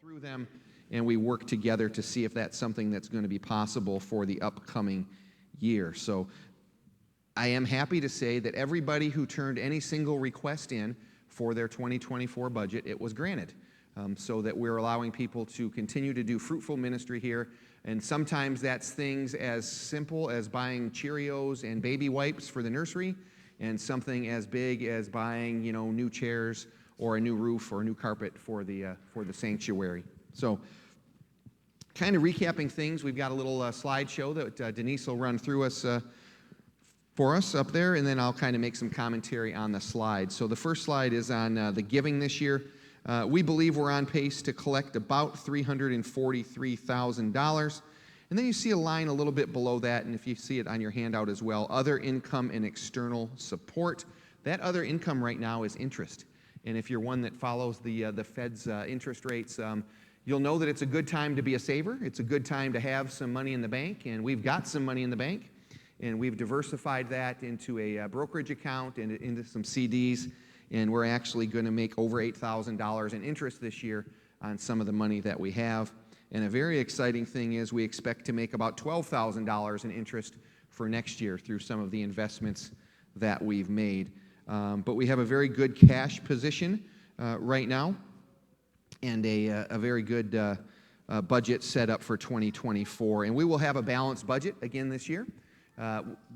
through them, and we work together to see if that's something that's going to be possible for the upcoming year. So I am happy to say that everybody who turned any single request in for their 2024 budget, it was granted. So that we're allowing people to continue to do fruitful ministry here. And sometimes that's things as simple as buying Cheerios and baby wipes for the nursery, and something as big as buying, new chairs or a new roof or a new carpet for the sanctuary. So kind of recapping things, we've got a little slideshow that Denise will run through us for us up there, and then I'll kind of make some commentary on the slide. So the first slide is on the giving this year. We believe we're on pace to collect about $343,000. And then you see a line a little bit below that, and if you see it on your handout as well, other income and external support. That other income right now is interest. And if you're one that follows the Fed's interest rates, you'll know that it's a good time to be a saver. It's a good time to have some money in the bank, and we've got some money in the bank. And we've diversified that into a brokerage account and into some CDs. And we're actually going to make over $8,000 in interest this year on some of the money that we have. And a very exciting thing is we expect to make about $12,000 in interest for next year through some of the investments that we've made. But we have a very good cash position right now, and a very good budget set up for 2024. And we will have a balanced budget again this year.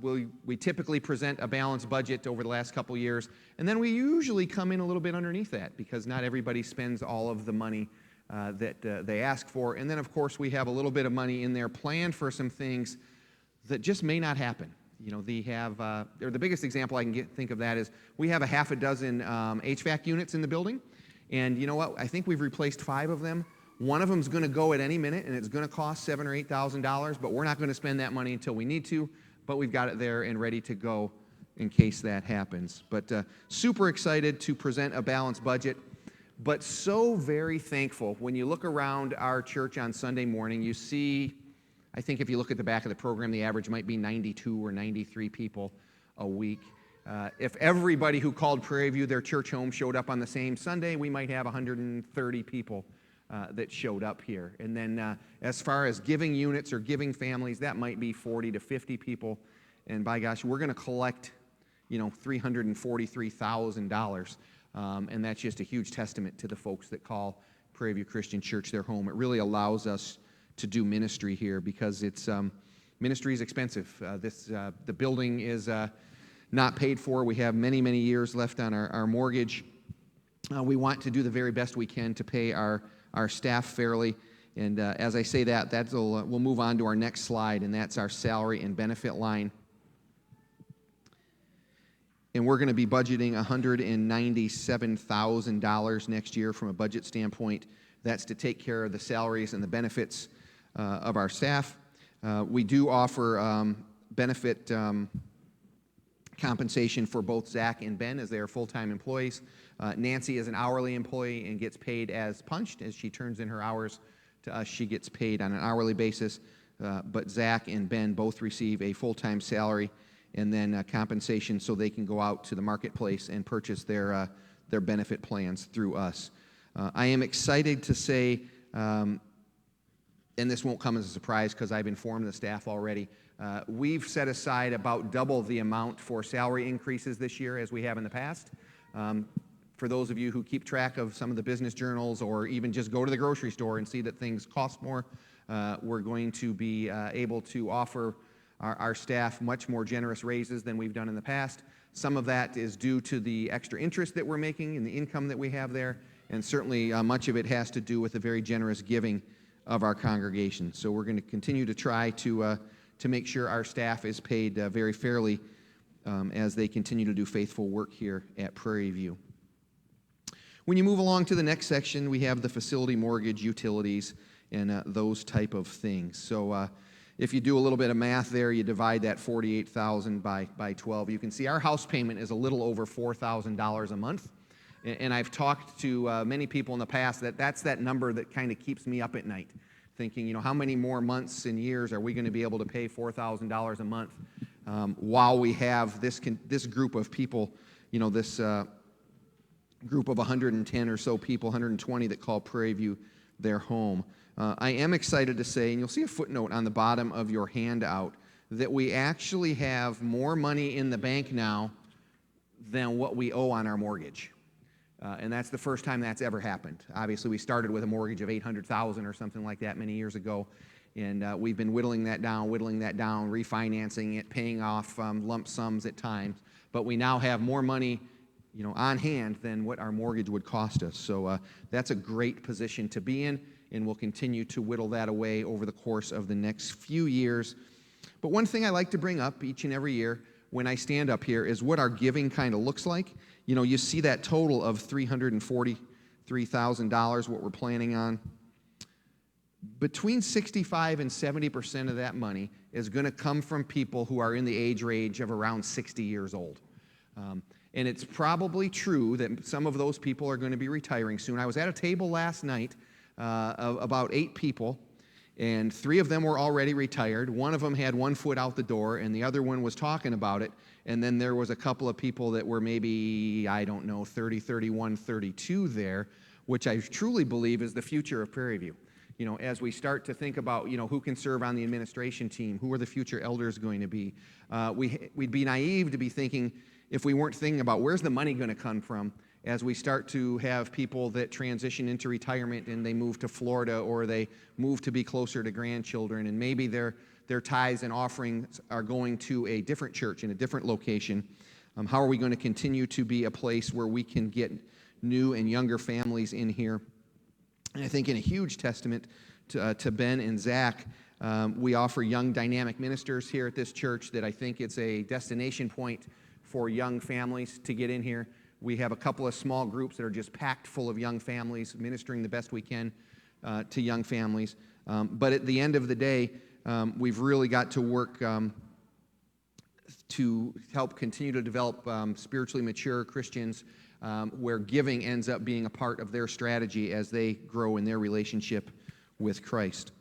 We typically present a balanced budget over the last couple years, and then we usually come in a little bit underneath that because not everybody spends all of the money that they ask for. And then, of course, we have a little bit of money in there planned for some things that just may not happen. The biggest example I can think of that is we have a half a dozen HVAC units in the building, and you know what? I think we've replaced 5 of them. One of them is going to go at any minute, and it's going to cost $7,000 or $8,000, but we're not going to spend that money until we need to. But we've got it there and ready to go in case that happens. But super excited to present a balanced budget, but so very thankful. When you look around our church on Sunday morning, you see, I think if you look at the back of the program, the average might be 92 or 93 people a week. If everybody who called Prairie View their church home showed up on the same Sunday, we might have 130 people that showed up here. And then as far as giving units or giving families, that might be 40 to 50 people. And by gosh, we're going to collect, $343,000. And that's just a huge testament to the folks that call Prairie View Christian Church their home. It really allows us to do ministry here because it's ministry is expensive. The building is not paid for. We have many, many years left on our mortgage. We want to do the very best we can to pay our staff fairly. And as I say that, we'll move on to our next slide, and that's our salary and benefit line. And we're going to be budgeting $197,000 next year from a budget standpoint. That's to take care of the salaries and the benefits of our staff. We do offer benefit compensation for both Zach and Ben as they are full-time employees. Nancy is an hourly employee and gets paid as punched. As she turns in her hours to us, she gets paid on an hourly basis. But Zach and Ben both receive a full-time salary and then compensation so they can go out to the marketplace and purchase their benefit plans through us. I am excited to say, and this won't come as a surprise because I've informed the staff already, we've set aside about double the amount for salary increases this year as we have in the past. For those of you who keep track of some of the business journals or even just go to the grocery store and see that things cost more, we're going to be able to offer our staff much more generous raises than we've done in the past. Some of that is due to the extra interest that we're making and the income that we have there, and certainly much of it has to do with the very generous giving of our congregation. So we're going to continue to try to make sure our staff is paid very fairly as they continue to do faithful work here at Prairie View. When you move along to the next section, we have the facility mortgage, utilities, and those type of things. So if you do a little bit of math there, you divide that $48,000 by 12. You can see our house payment is a little over $4,000 a month. And I've talked to many people in the past that's that number that kind of keeps me up at night, thinking, how many more months and years are we going to be able to pay $4,000 a month while we have this group of people, this group of 110 or so people, 120 that call Prairie View their home. I am excited to say, and you'll see a footnote on the bottom of your handout, that we actually have more money in the bank now than what we owe on our mortgage. And that's the first time that's ever happened. Obviously, we started with a mortgage of $800,000 or something like that many years ago, and we've been whittling that down, refinancing it, paying off lump sums at times. But we now have more money, on hand than what our mortgage would cost us. So that's a great position to be in, and we'll continue to whittle that away over the course of the next few years. But one thing I like to bring up each and every year when I stand up here is what our giving kind of looks like. You see that total of $343,000, what we're planning on. Between 65 and 70% of that money is going to come from people who are in the age range of around 60 years old. And it's probably true that some of those people are going to be retiring soon. I was at a table last night of about 8 people, and 3 of them were already retired. One of them had one foot out the door, and the other one was talking about it. And then there was a couple of people that were maybe, 30, 31, 32 there, which I truly believe is the future of Prairie View. As we start to think about, who can serve on the administration team, who are the future elders going to be, we'd be naive to be thinking, if we weren't thinking about where's the money going to come from, as we start to have people that transition into retirement and they move to Florida or they move to be closer to grandchildren, and maybe their tithes and offerings are going to a different church in a different location. How are we going to continue to be a place where we can get new and younger families in here? And I think in a huge testament to Ben and Zach, we offer young dynamic ministers here at this church that I think it's a destination point for young families to get in here. We have a couple of small groups that are just packed full of young families, ministering the best we can to young families. But at the end of the day, we've really got to work to help continue to develop spiritually mature Christians where giving ends up being a part of their strategy as they grow in their relationship with Christ.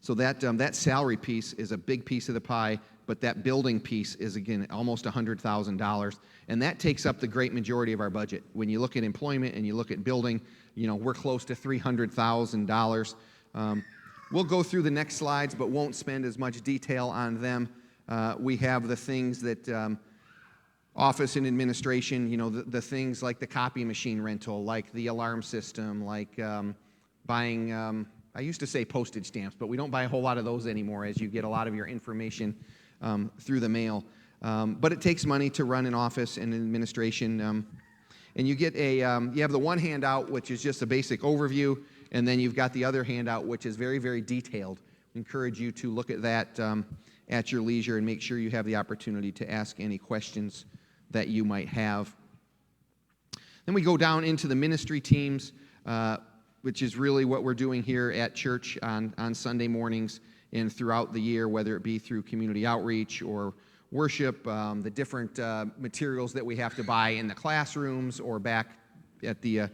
So that salary piece is a big piece of the pie, but that building piece is, again, almost $100,000, and that takes up the great majority of our budget. When you look at employment and you look at building, we're close to $300,000. We'll go through the next slides, but won't spend as much detail on them. We have the things that office and administration, the things like the copy machine rental, like the alarm system, like buying, I used to say postage stamps, but we don't buy a whole lot of those anymore as you get a lot of your information through the mail. But it takes money to run an office and administration. And you get you have the one handout, which is just a basic overview, and then you've got the other handout, which is very, very detailed. I encourage you to look at that at your leisure and make sure you have the opportunity to ask any questions that you might have. Then we go down into the ministry teams, which is really what we're doing here at church on Sunday mornings and throughout the year, whether it be through community outreach or worship, the different materials that we have to buy in the classrooms or back at the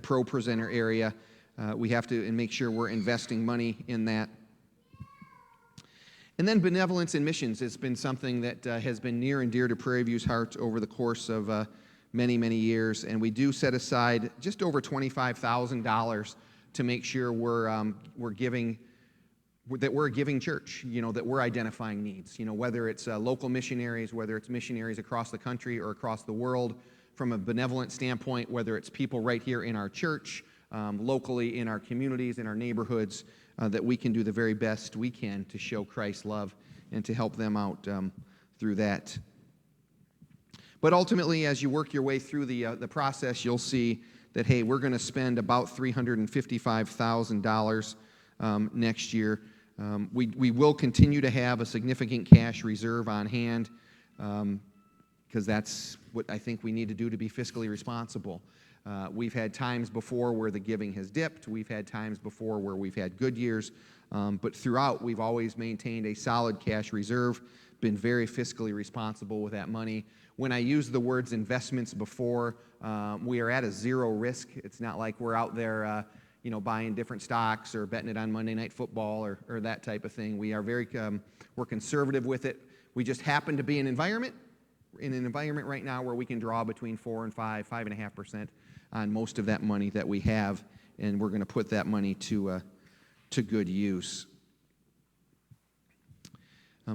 pro presenter area. We have to make sure we're investing money in that. And then benevolence and missions has been something that has been near and dear to Prairie View's heart over the course of many, many years. And we do set aside just over $25,000 to make sure we're giving, that we're a giving church, that we're identifying needs, whether it's local missionaries, whether it's missionaries across the country or across the world, from a benevolent standpoint, whether it's people right here in our church, locally in our communities, in our neighborhoods, that we can do the very best we can to show Christ's love and to help them out through that. But ultimately, as you work your way through the process, you'll see that, hey, we're going to spend about $355,000 next year. We will continue to have a significant cash reserve on hand because that's what I think we need to do to be fiscally responsible. We've had times before where the giving has dipped. We've had times before where we've had good years. But throughout, we've always maintained a solid cash reserve, been very fiscally responsible with that money. When I used the words investments before, we are at a zero risk. It's not like we're out there buying different stocks or betting it on Monday Night Football or that type of thing. We are we're conservative with it. We just happen to be in an environment right now where we can draw between 4 and 5.5% on most of that money that we have. and we're going to put that money to good use.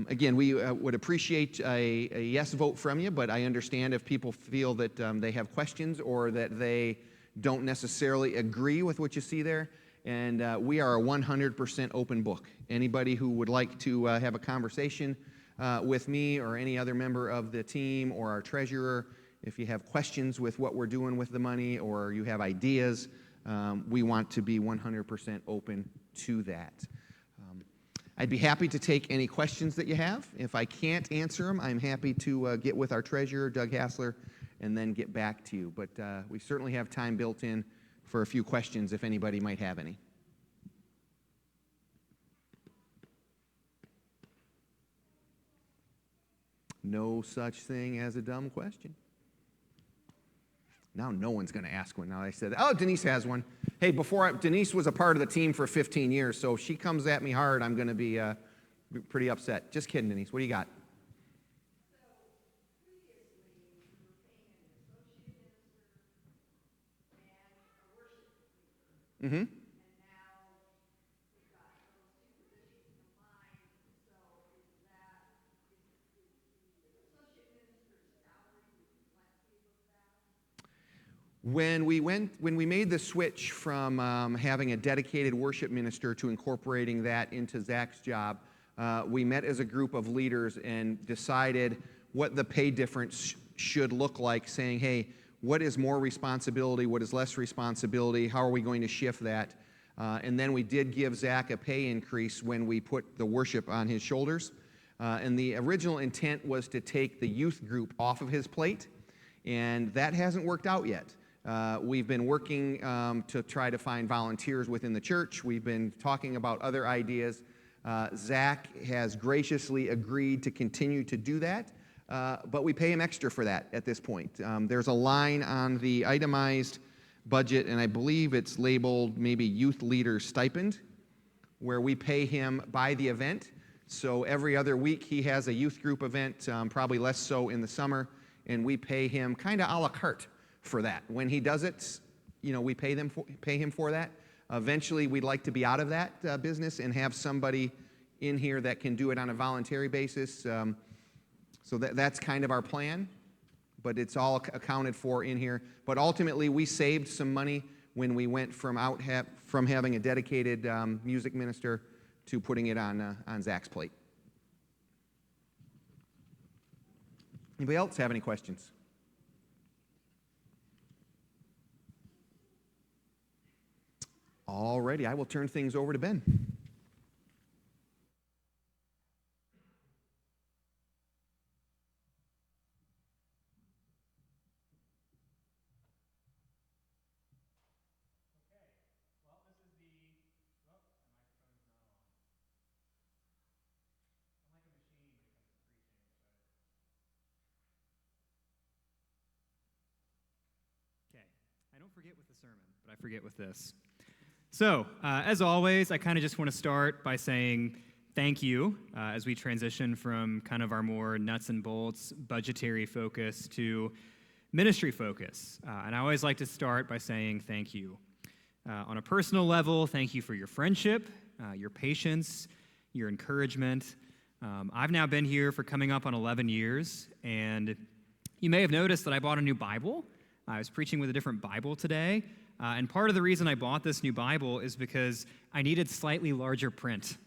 Again, we would appreciate a yes vote from you, but I understand if people feel that they have questions or that they don't necessarily agree with what you see there. And we are a 100% open book. Anybody who would like to have a conversation with me or any other member of the team or our treasurer, if you have questions with what we're doing with the money or you have ideas, we want to be 100% open to that. I'd be happy to take any questions that you have. If I can't answer them, I'm happy to get with our treasurer, Doug Hassler, and then get back to you. But we certainly have time built in for a few questions if anybody might have any. No such thing as a dumb question. Now no one's going to ask one. Now I said, oh, Denise has one. Hey, Denise was a part of the team for 15 years, so if she comes at me hard, I'm going to be pretty upset. Just kidding, Denise. What do you got? Mm-hmm. When we made the switch from having a dedicated worship minister to incorporating that into Zach's job, we met as a group of leaders and decided what the pay difference should look like, saying, hey, what is more responsibility, what is less responsibility, how are we going to shift that? And then we did give Zach a pay increase when we put the worship on his shoulders. And the original intent was to take the youth group off of his plate, and that hasn't worked out yet. We've been working to try to find volunteers within the church. We've been talking about other ideas. Zach has graciously agreed to continue to do that, but we pay him extra for that at this point. There's a line on the itemized budget, and I believe it's labeled maybe Youth Leader Stipend, where we pay him by the event. So every other week he has a youth group event, probably less so in the summer, and we pay him kind of a la carte for that. When he does it, we pay him for that. Eventually, we'd like to be out of that business and have somebody in here that can do it on a voluntary basis. So that's kind of our plan, but it's all accounted for in here. But ultimately, we saved some money when we went from having a dedicated music minister to putting it on Zach's plate. Anybody else have any questions? All righty, I will turn things over to Ben. I don't forget with the sermon, but I forget with this. So, as always, I kind of just want to start by saying thank you as we transition from kind of our more nuts and bolts budgetary focus to ministry focus. And I always like to start by saying thank you. On a personal level, thank you for your friendship, your patience, your encouragement. I've now been here for coming up on 11 years, and you may have noticed that I bought a new Bible. I was preaching with a different Bible today, and part of the reason I bought this new Bible is because I needed slightly larger print.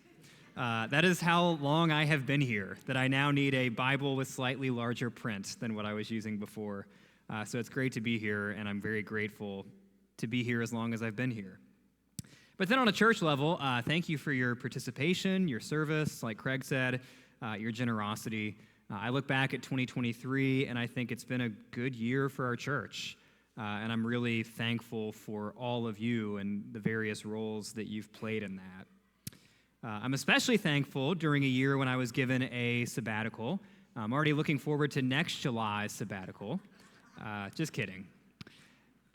That is how long I have been here, that I now need a Bible with slightly larger print than what I was using before. So it's great to be here, and I'm very grateful to be here as long as I've been here. But then on a church level, thank you for your participation, your service, like Craig said, your generosity. I look back at 2023, and I think it's been a good year for our church. And I'm really thankful for all of you and the various roles that you've played in that. I'm especially thankful during a year when I was given a sabbatical. I'm already looking forward to next July's sabbatical. Just kidding.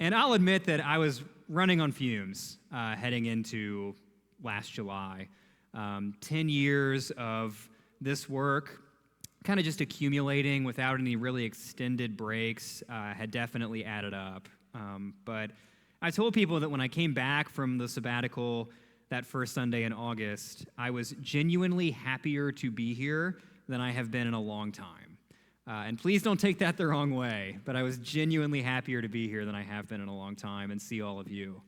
And I'll admit that I was running on fumes heading into last July. 10 years of this work, kind of just accumulating without any really extended breaks, had definitely added up. But I told people that when I came back from the sabbatical that first Sunday in August, I was genuinely happier to be here than I have been in a long time. And please don't take that the wrong way, but I was genuinely happier to be here than I have been in a long time and see all of you.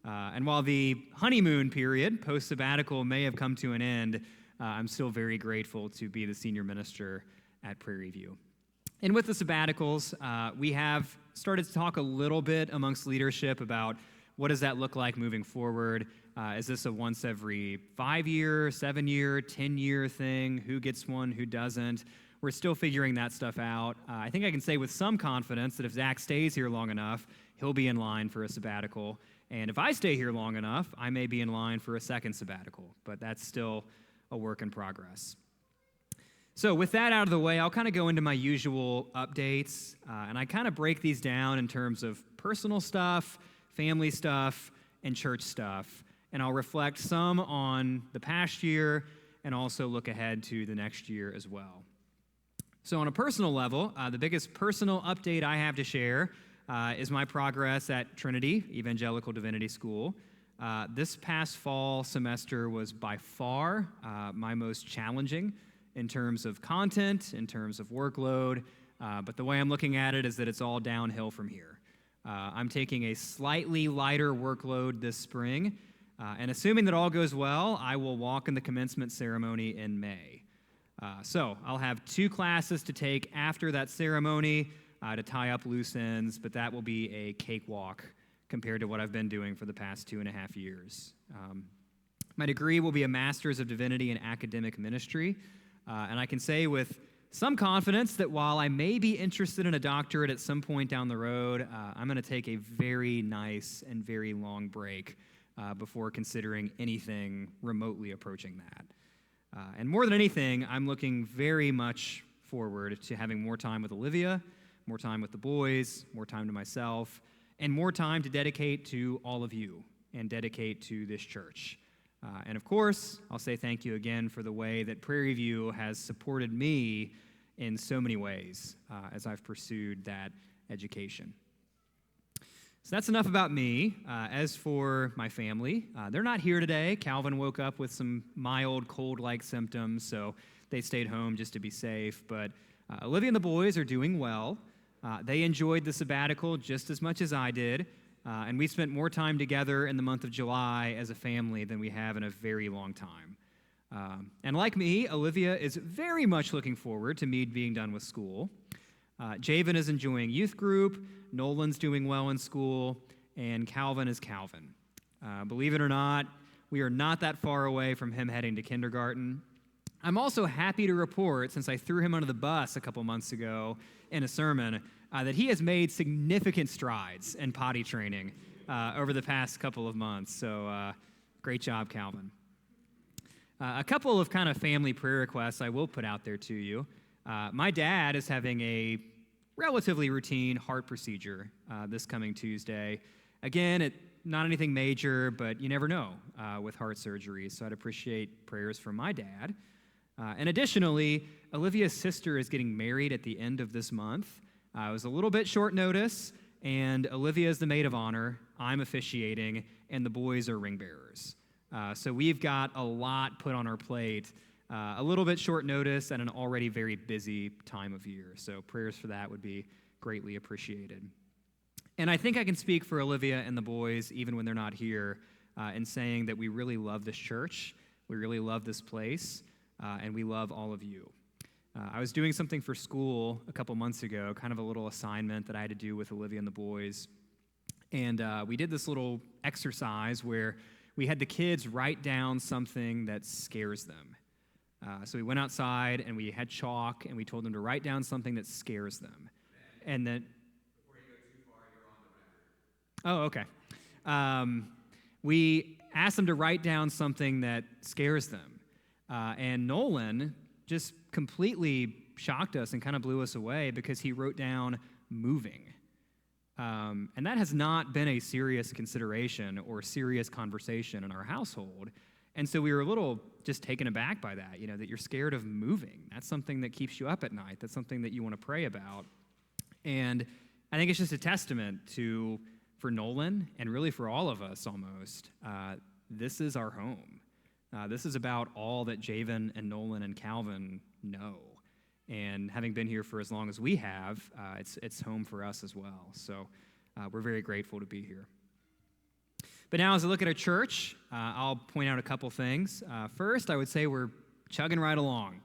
And while the honeymoon period, post-sabbatical, may have come to an end, I'm still very grateful to be the senior minister at Prairie View. And with the sabbaticals, we have started to talk a little bit amongst leadership about what does that look like moving forward. Is this a once every 5-year, 7-year, 10-year thing? Who gets one, who doesn't? We're still figuring that stuff out. I think I can say with some confidence that if Zach stays here long enough, he'll be in line for a sabbatical. And if I stay here long enough, I may be in line for a second sabbatical, but that's still a work in progress. So with that out of the way, I'll kind of go into my usual updates, and I kind of break these down in terms of personal stuff, family stuff, and church stuff. And I'll reflect some on the past year and also look ahead to the next year as well. So on a personal level, the biggest personal update I have to share is my progress at Trinity Evangelical Divinity School. This past fall semester was by far my most challenging in terms of content, in terms of workload, but the way I'm looking at it is that it's all downhill from here. I'm taking a slightly lighter workload this spring, and assuming that all goes well, I will walk in the commencement ceremony in May. So I'll have 2 classes to take after that ceremony to tie up loose ends, but that will be a cakewalk compared to what I've been doing for the past 2.5 years. My degree will be a Master's of Divinity in Academic Ministry, and I can say with some confidence that while I may be interested in a doctorate at some point down the road, I'm going to take a very nice and very long break before considering anything remotely approaching that. And more than anything, I'm looking very much forward to having more time with Olivia, more time with the boys, more time to myself, and more time to dedicate to all of you and dedicate to this church. And of course, I'll say thank you again for the way that Prairie View has supported me in so many ways as I've pursued that education. So that's enough about me. As for my family, they're not here today. Calvin woke up with some mild cold-like symptoms, so they stayed home just to be safe. But Olivia and the boys are doing well. They enjoyed the sabbatical just as much as I did, and we spent more time together in the month of July as a family than we have in a very long time. And like me, Olivia is very much looking forward to me being done with school. Javen is enjoying youth group, Nolan's doing well in school, and Calvin is Calvin. Believe it or not, we are not that far away from him heading to kindergarten. I'm also happy to report, since I threw him under the bus a couple months ago in a sermon, that he has made significant strides in potty training over the past couple of months. So great job, Calvin. A couple of kind of family prayer requests I will put out there to you. My dad is having a relatively routine heart procedure this coming Tuesday. Again, not anything major, but you never know with heart surgery, so I'd appreciate prayers for my dad. And additionally, Olivia's sister is getting married at the end of this month. It was a little bit short notice, and Olivia is the maid of honor, I'm officiating, and the boys are ring bearers. So we've got a lot put on our plate, a little bit short notice at an already very busy time of year. So prayers for that would be greatly appreciated. And I think I can speak for Olivia and the boys, even when they're not here, in saying that we really love this church, we really love this place, and we love all of you. I was doing something for school a couple months ago, kind of a little assignment that I had to do with Olivia and the boys. And we did this little exercise where we had the kids write down something that scares them. So we went outside and we had chalk and we told them to write down something that scares them. And then... Before you go too far, you're on the record. Oh, okay. We asked them to write down something that scares them. And Nolan just completely shocked us and kind of blew us away because he wrote down moving. And that has not been a serious consideration or serious conversation in our household. And so we were a little just taken aback by that, that you're scared of moving. That's something that keeps you up at night. That's something that you want to pray about. And I think it's just a testament to for Nolan, and really for all of us almost, this is our home. This is about all that Javen and Nolan and Calvin know. And having been here for as long as we have, it's home for us as well. So we're very grateful to be here. But now as I look at our church, I'll point out a couple things. First, I would say we're chugging right along.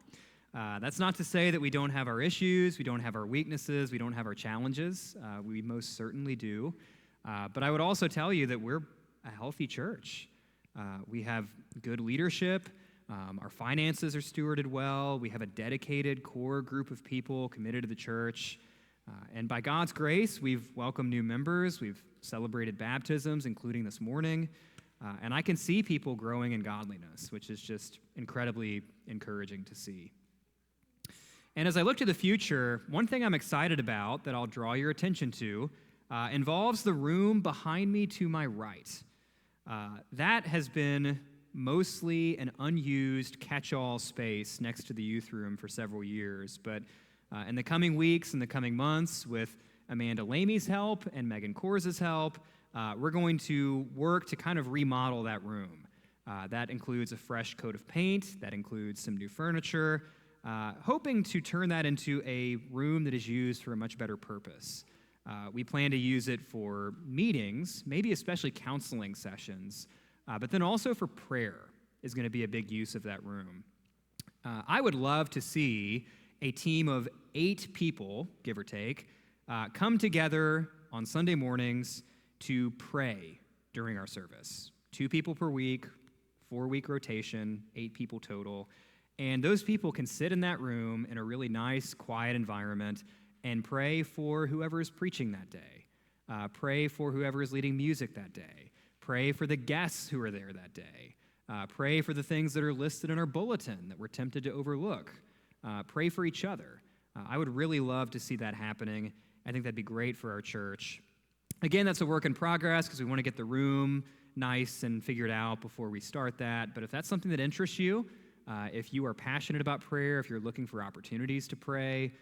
That's not to say that we don't have our issues, we don't have our weaknesses, we don't have our challenges. We most certainly do. But I would also tell you that we're a healthy church. We have good leadership. Our finances are stewarded well. We have a dedicated core group of people committed to the church. And by God's grace, we've welcomed new members. We've celebrated baptisms, including this morning. And I can see people growing in godliness, which is just incredibly encouraging to see. And as I look to the future, one thing I'm excited about that I'll draw your attention to involves the room behind me to my right. That has been mostly an unused catch-all space next to the youth room for several years. But in the coming weeks and the coming months, with Amanda Lamey's help and Megan Korz's help, we're going to work to kind of remodel that room. That includes a fresh coat of paint, that includes some new furniture, hoping to turn that into a room that is used for a much better purpose. We plan to use it for meetings, maybe especially counseling sessions, but then also for prayer is going to be a big use of that room. I would love to see a team of 8 people, give or take, come together on Sunday mornings to pray during our service. 2 people per week, 4-week rotation, 8 people total. And those people can sit in that room in a really nice, quiet environment and pray for whoever is preaching that day. Pray for whoever is leading music that day. Pray for the guests who are there that day. Pray for the things that are listed in our bulletin that we're tempted to overlook. Pray for each other. I would really love to see that happening. I think that'd be great for our church. Again, that's a work in progress because we want to get the room nice and figured out before we start that. But if that's something that interests you, if you are passionate about prayer, if you're looking for opportunities to pray,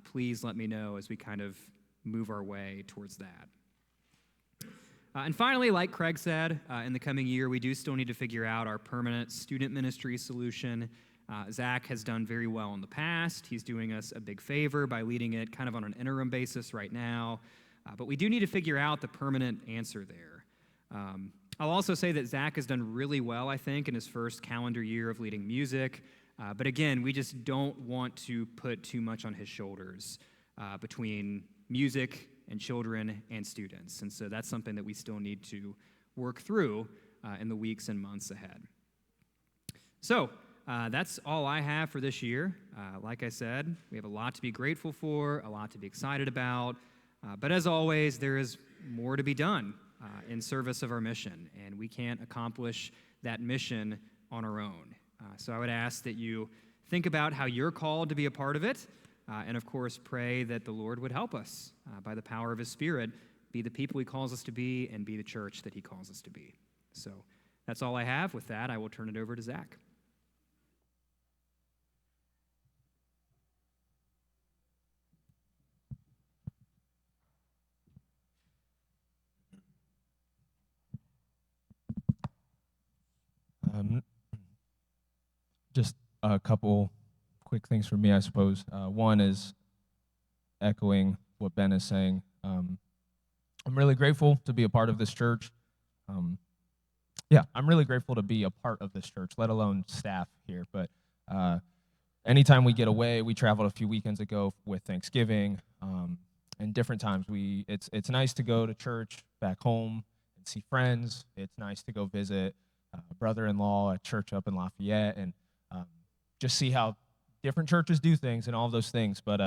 please let me know as we kind of move our way towards that. And finally, like Craig said, in the coming year, we do still need to figure out our permanent student ministry solution. Zach has done very well in the past. He's doing us a big favor by leading it kind of on an interim basis right now. But we do need to figure out the permanent answer there. I'll also say that Zach has done really well, I think, in his first calendar year of leading music. But again, we just don't want to put too much on his shoulders between music and children and students. And so that's something that we still need to work through in the weeks and months ahead. So that's all I have for this year. Like I said, we have a lot to be grateful for, a lot to be excited about. But as always, there is more to be done in service of our mission, and we can't accomplish that mission on our own. So I would ask that you think about how you're called to be a part of it, and of course pray that the Lord would help us by the power of His Spirit be the people He calls us to be and be the church that He calls us to be. So that's all I have. With that, I will turn it over to Zach. Just a couple quick things for me, I suppose. One is echoing what Ben is saying. I'm really grateful to be a part of this church. I'm really grateful to be a part of this church, let alone staff here. But anytime we get away, we traveled a few weekends ago with Thanksgiving, and different times. It's nice to go to church back home and see friends. It's nice to go visit a brother-in-law at church up in Lafayette and just see how different churches do things and all of those things. But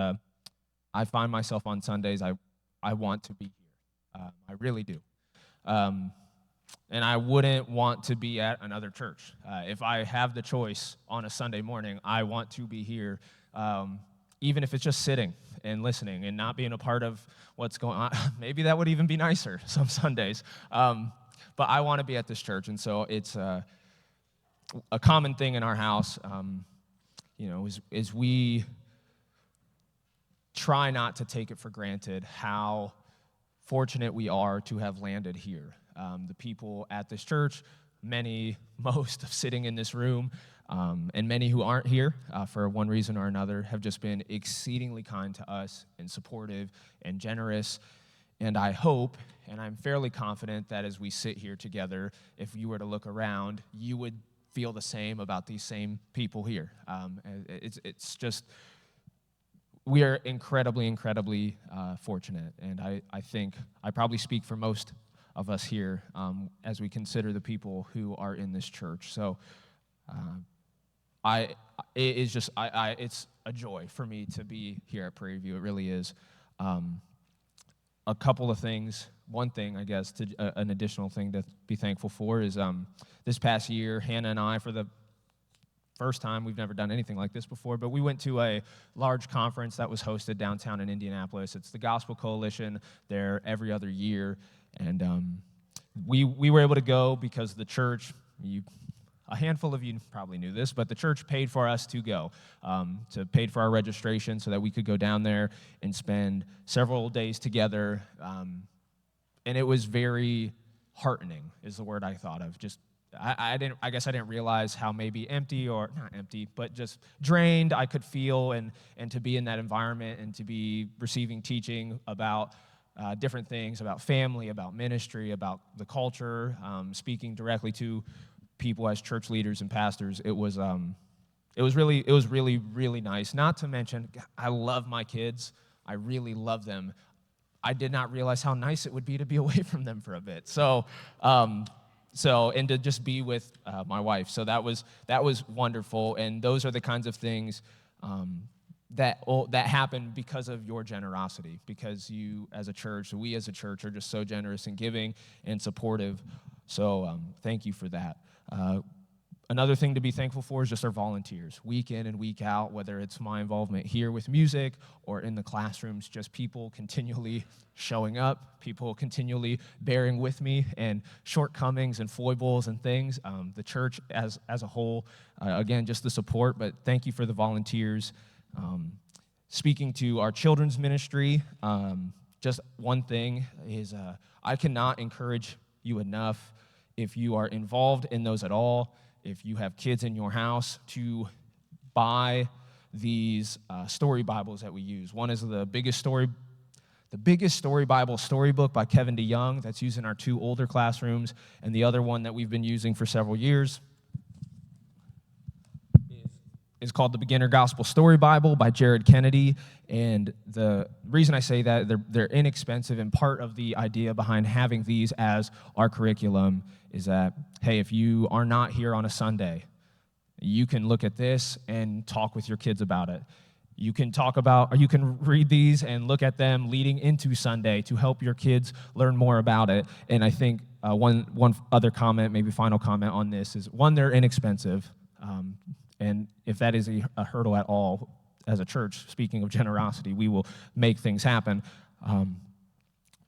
I find myself on Sundays, I want to be here. I really do. And I wouldn't want to be at another church. If I have the choice on a Sunday morning, I want to be here, even if it's just sitting and listening and not being a part of what's going on. Maybe that would even be nicer some Sundays. But I want to be at this church, and so it's a common thing in our house, is we try not to take it for granted how fortunate we are to have landed here. The people at this church, most sitting in this room, and many who aren't here for one reason or another, have just been exceedingly kind to us and supportive and generous. And I hope, and I'm fairly confident that as we sit here together, if you were to look around, you would feel the same about these same people here. It's just, we are incredibly, incredibly fortunate. And I think I probably speak for most of us here as we consider the people who are in this church. So it's a joy for me to be here at Prairie View. It really is. A couple of things. One thing, I guess, an additional thing to be thankful for is this past year, Hannah and I, for the first time, we've never done anything like this before, but we went to a large conference that was hosted downtown in Indianapolis. It's the Gospel Coalition. They're every other year, and we were able to go because the church, a handful of you probably knew this, but the church paid for us to go, paid for our registration so that we could go down there and spend several days together. And it was very heartening, is the word I thought of. Just, I guess I didn't realize how maybe empty, or not empty, but just drained I could feel, and to be in that environment and to be receiving teaching about different things, about family, about ministry, about the culture, speaking directly to people as church leaders and pastors. It was really nice. Not to mention, I love my kids. I really love them. I did not realize how nice it would be to be away from them for a bit. So and to just be with my wife. So that was wonderful. And those are the kinds of things that happen because of your generosity, because you as a church, we as a church, are just so generous and giving and supportive. So thank you for that. Another thing to be thankful for is just our volunteers, week in and week out, whether it's my involvement here with music or in the classrooms, just people continually showing up, people continually bearing with me and shortcomings and foibles and things. The church as a whole, again, just the support, but thank you for the volunteers. Speaking to our children's ministry, just one thing is I cannot encourage you enough, if you are involved in those at all, if you have kids in your house, to buy these story Bibles that we use. One is the biggest story Bible storybook by Kevin DeYoung that's used in our 2 older classrooms, and the other one that we've been using for several years is called the Beginner Gospel Story Bible by Jared Kennedy. And the reason I say that, they're inexpensive, and part of the idea behind having these as our curriculum is that, hey, if you are not here on a Sunday, you can look at this and talk with your kids about it. You can read these and look at them leading into Sunday to help your kids learn more about it. And I think one other comment, maybe final comment on this, is one, they're inexpensive. And if that is a hurdle at all, as a church, speaking of generosity, we will make things happen.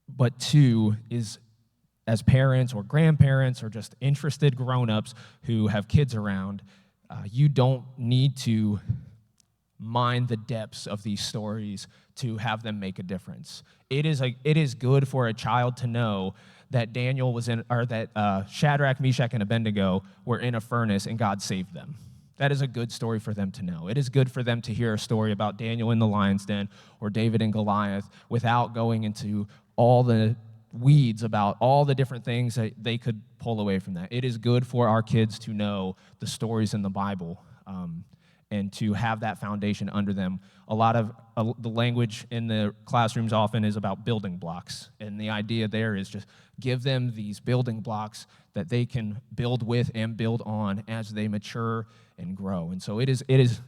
But 2 is, as parents or grandparents or just interested grown-ups who have kids around, you don't need to mine the depths of these stories to have them make a difference. It is good for a child to know that that Shadrach, Meshach, and Abednego were in a furnace and God saved them. That is a good story for them to know. It is good for them to hear a story about Daniel in the lion's den or David and Goliath without going into all the weeds about all the different things that they could pull away from that. It is good for our kids to know the stories in the Bible and to have that foundation under them. A lot of the language in the classrooms often is about building blocks, and the idea there is just give them these building blocks that they can build with and build on as they mature and grow. And so it is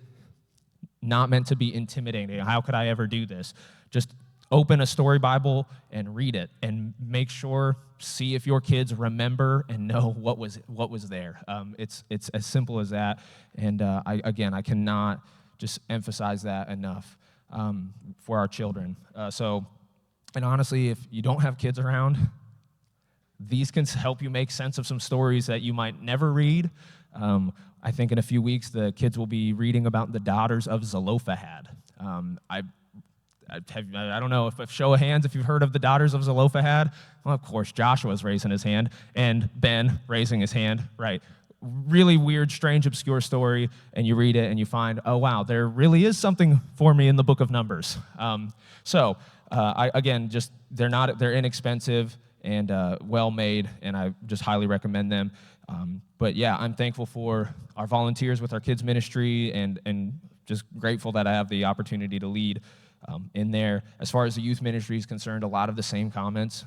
not meant to be intimidating. How could I ever do this? Just open a story Bible and read it, and make sure, see if your kids remember and know what was there. It's as simple as that. And I cannot just emphasize that enough for our children. And honestly, if you don't have kids around, these can help you make sense of some stories that you might never read. I think in a few weeks, the kids will be reading about the daughters of Zelophehad. I don't know, if show of hands, if you've heard of the daughters of Zelophehad. Well, of course, Joshua's raising his hand, and Ben raising his hand, right? Really weird, strange, obscure story, and you read it and you find, oh, wow, there really is something for me in the book of Numbers. They're inexpensive and well-made, and I just highly recommend them. But yeah, I'm thankful for our volunteers with our kids ministry, and just grateful that I have the opportunity to lead in there. As far as the youth ministry is concerned, a lot of the same comments.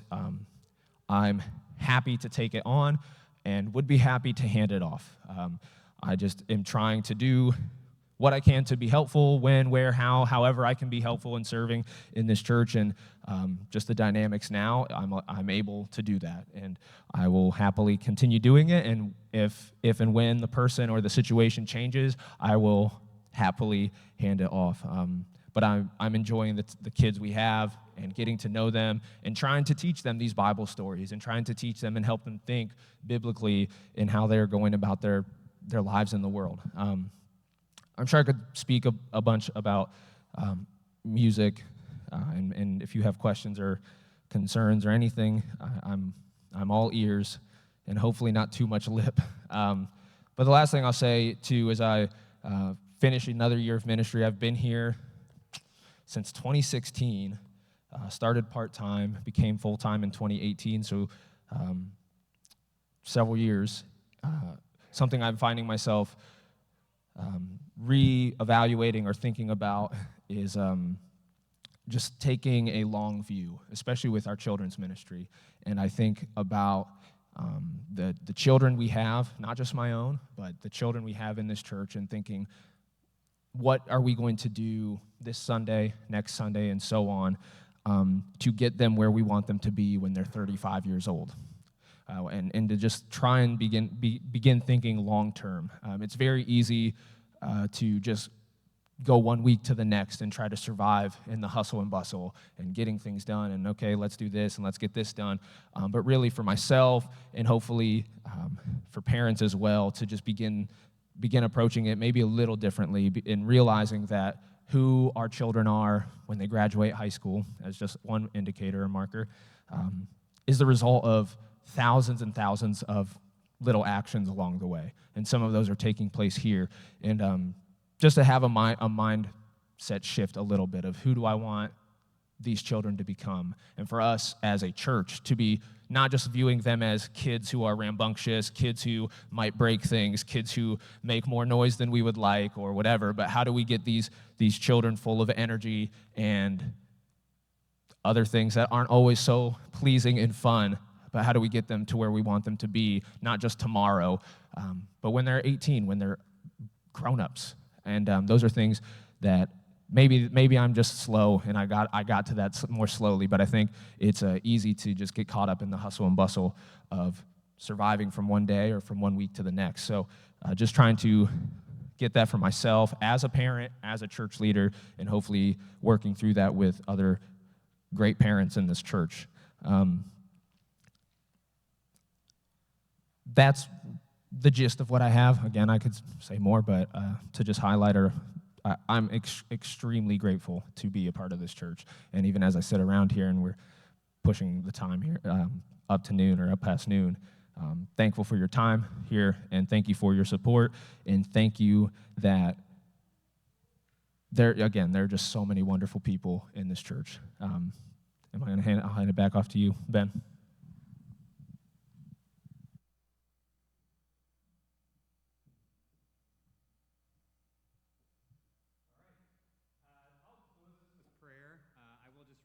I'm happy to take it on and would be happy to hand it off. I just am trying to do what I can to be helpful, when, where, however I can be helpful in serving in this church, and just the dynamics now, I'm able to do that, and I will happily continue doing it, and if and when the person or the situation changes, I will happily hand it off. But I'm enjoying the kids we have and getting to know them and trying to teach them these Bible stories and trying to teach them and help them think biblically in how they're going about their lives in the world. I'm sure I could speak a bunch about music, and if you have questions or concerns or anything, I'm all ears, and hopefully not too much lip. But the last thing I'll say, too, is I finish another year of ministry. I've been here since 2016, started part-time, became full-time in 2018, so several years. Something I'm finding myself re-evaluating or thinking about is just taking a long view, especially with our children's ministry. And I think about the children we have, not just my own, but the children we have in this church, and thinking, what are we going to do this Sunday, next Sunday, and so on, to get them where we want them to be when they're 35 years old? And to just try and begin thinking long term. It's very easy to just go 1 week to the next and try to survive in the hustle and bustle and getting things done, and okay, let's do this and let's get this done. But really, for myself, and hopefully for parents as well, to just begin approaching it maybe a little differently, and realizing that who our children are when they graduate high school, as just one indicator or marker, is the result of thousands and thousands of little actions along the way. And some of those are taking place here. And just to have a mindset shift a little bit of, who do I want these children to become? And for us as a church to be not just viewing them as kids who are rambunctious, kids who might break things, kids who make more noise than we would like or whatever, but how do we get these children full of energy and other things that aren't always so pleasing and fun, but how do we get them to where we want them to be, not just tomorrow, but when they're 18, when they're grown-ups. And those are things that maybe I'm just slow, and I got to that more slowly, but I think it's easy to just get caught up in the hustle and bustle of surviving from one day or from 1 week to the next. So just trying to get that for myself as a parent, as a church leader, and hopefully working through that with other great parents in this church. That's the gist of what I have. Again, I could say more, but to just highlight, I'm extremely grateful to be a part of this church. And even as I sit around here and we're pushing the time here up to noon or up past noon, thankful for your time here, and thank you for your support, and thank you that there are just so many wonderful people in this church. I'll hand it back off to you, Ben.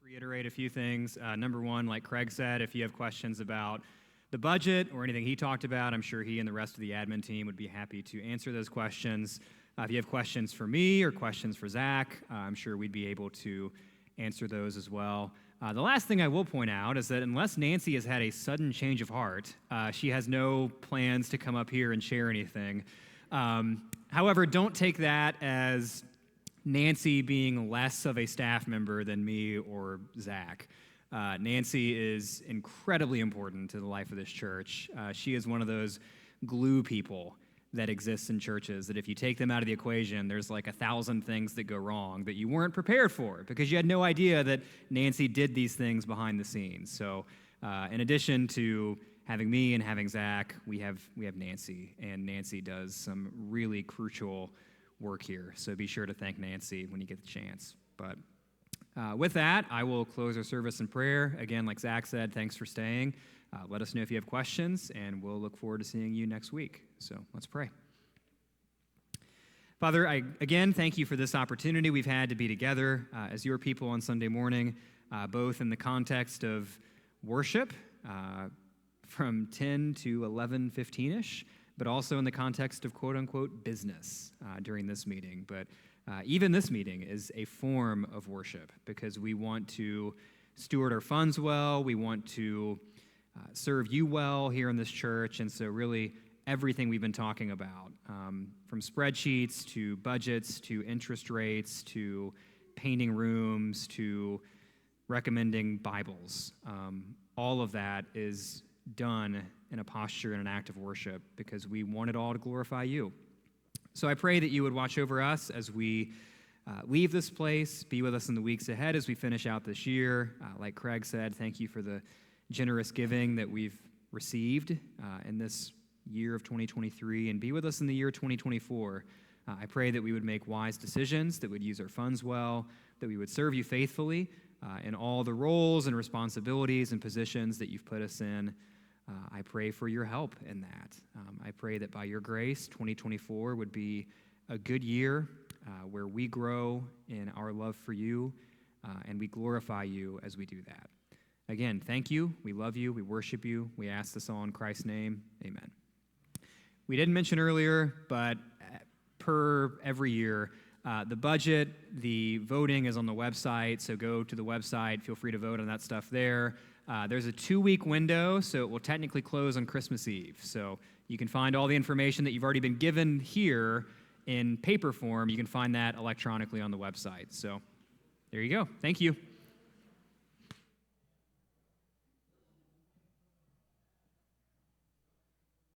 Reiterate a few things. Number one, like Craig said, if you have questions about the budget or anything he talked about, I'm sure he and the rest of the admin team would be happy to answer those questions. If you have questions for me or questions for Zach, I'm sure we'd be able to answer those as well. The last thing I will point out is that unless Nancy has had a sudden change of heart, she has no plans to come up here and share anything. However, don't take that as Nancy being less of a staff member than me or Zach. Nancy is incredibly important to the life of this church. She is one of those glue people that exists in churches, that if you take them out of the equation, there's like 1,000 things that go wrong that you weren't prepared for because you had no idea that Nancy did these things behind the scenes. So in addition to having me and having Zach, we have Nancy, and Nancy does some really crucial work here. So be sure to thank Nancy when you get the chance. But with that, I will close our service in prayer. Again, like Zach said, thanks for staying. Let us know if you have questions, and we'll look forward to seeing you next week. So let's pray. Father, I again thank you for this opportunity we've had to be together as your people on Sunday morning, both in the context of worship from 10 to 11:15-ish, but also in the context of quote-unquote business during this meeting. But even this meeting is a form of worship because we want to steward our funds well. We want to serve you well here in this church. And so really everything we've been talking about, from spreadsheets to budgets to interest rates to painting rooms to recommending Bibles, all of that is done in a posture and an act of worship because we want it all to glorify you. So I pray that you would watch over us as we leave this place, be with us in the weeks ahead as we finish out this year. Like Craig said, thank you for the generous giving that we've received in this year of 2023, and be with us in the year 2024. I pray that we would make wise decisions, that we'd use our funds well, that we would serve you faithfully in all the roles and responsibilities and positions that you've put us in. I pray for your help in that. I pray that by your grace, 2024 would be a good year where we grow in our love for you and we glorify you as we do that. Again, thank you. We love you. We worship you. We ask this all in Christ's name. Amen. We didn't mention earlier, but per every year, the budget, the voting is on the website, so go to the website. Feel free to vote on that stuff there. There's a 2-week window, so it will technically close on Christmas Eve. So you can find all the information that you've already been given here in paper form. You can find that electronically on the website. So there you go. Thank you.